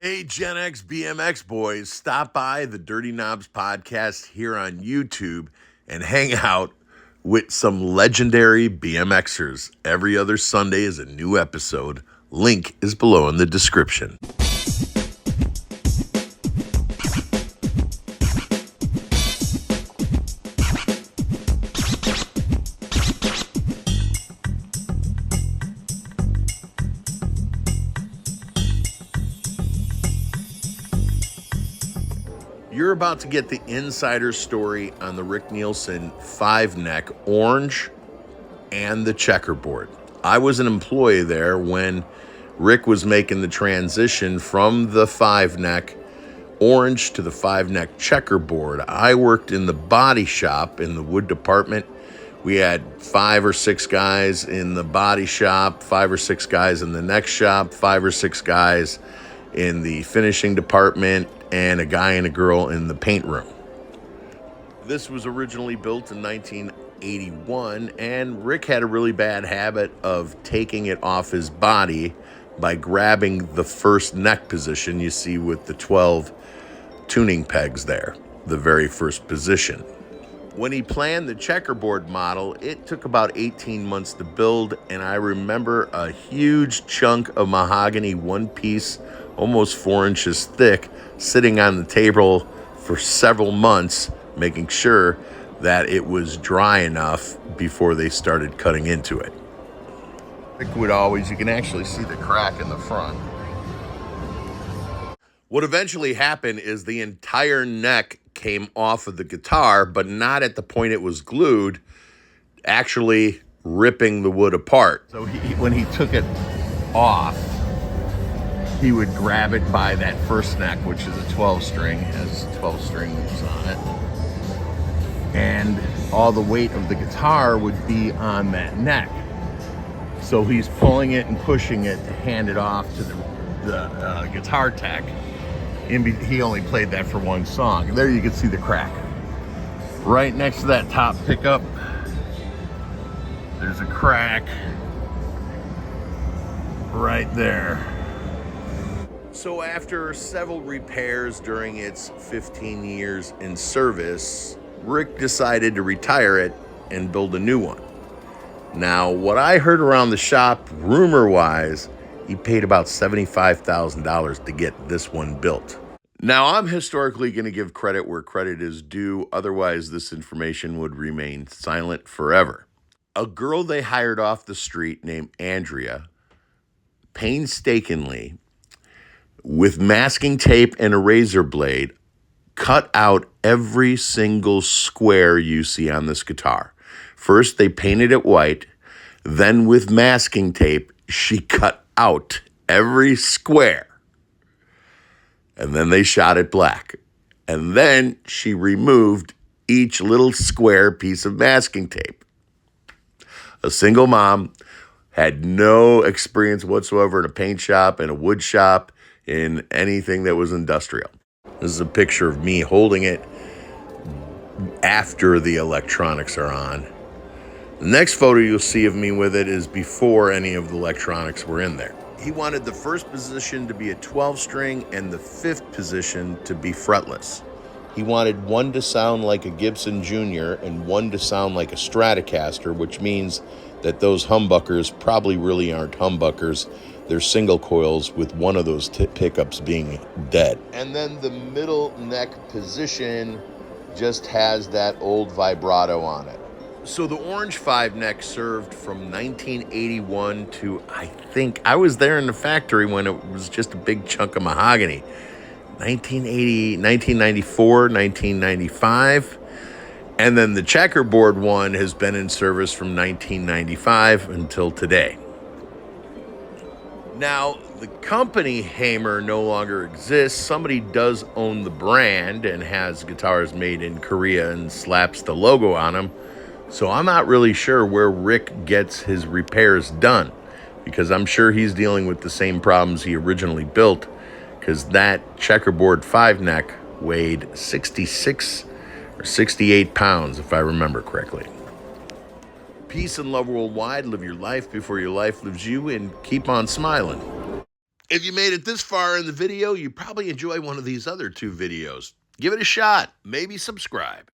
Hey, Gen X BMX boys, stop by the Dirty Knobs podcast here on YouTube and hang out with some legendary BMXers. Every other Sunday is a new episode. Link is below in the description. You're about to get the insider story on the Rick Nielsen 5-neck orange and the checkerboard. I was an employee there when Rick was making the transition from the 5-neck orange to the 5-neck checkerboard. I worked in the body shop in the wood department. We had 5 or 6 guys in the body shop, 5 or 6 guys in the neck shop, 5 or 6 guys in the finishing department, and a guy and a girl in the paint room. This was originally built in 1981, and Rick had a really bad habit of taking it off his body by grabbing the first neck position you see with the 12 tuning pegs there, the very first position. When he planned the checkerboard model, it took about 18 months to build, and I remember a huge chunk of mahogany, one piece, almost 4 inches thick, sitting on the table for several months, making sure that it was dry enough before they started cutting into it. Rick would always, you can actually see the crack in the front. What eventually happened is the entire neck came off of the guitar, but not at the point it was glued, actually ripping the wood apart. So when he took it off, he would grab it by that first neck, which is a 12 string, has 12 strings on it. And all the weight of the guitar would be on that neck. So he's pulling it and pushing it to hand it off to the guitar tech. He only played that for one song. And there you can see the crack. Right next to that top pickup, there's a crack right there. So after several repairs during its 15 years in service, Rick decided to retire it and build a new one. Now, what I heard around the shop, rumor-wise, he paid about $75,000 to get this one built. Now, I'm historically going to give credit where credit is due, otherwise this information would remain silent forever. A girl they hired off the street named Andrea painstakingly, with masking tape and a razor blade, cut out every single square you see on this guitar. First, they painted it white. Then with masking tape, she cut out every square. And then they shot it black. And then she removed each little square piece of masking tape. A single mom, had no experience whatsoever in a paint shop, in a wood shop, in anything that was industrial. This is a picture of me holding it after the electronics are on. The next photo you'll see of me with it is before any of the electronics were in there. He wanted the first position to be a 12 string and the 5th position to be fretless. He wanted one to sound like a Gibson Jr. and one to sound like a Stratocaster, which means that those humbuckers probably really aren't humbuckers. They're single coils with one of those pickups being dead. And then the middle neck position just has that old vibrato on it. So the orange 5-neck served from 1981 to, I was there in the factory when it was just a big chunk of mahogany. 1980, 1994, 1995. And then the checkerboard one has been in service from 1995 until today. Now, the company Hamer no longer exists. Somebody does own the brand and has guitars made in Korea and slaps the logo on them. So I'm not really sure where Rick gets his repairs done, because I'm sure he's dealing with the same problems he originally built, because that checkerboard 5-neck weighed 66 or 68 pounds, if I remember correctly. Peace and love worldwide. Live your life before your life lives you, and keep on smiling. If you made it this far in the video, you probably enjoy one of these other two videos. Give it a shot. Maybe subscribe.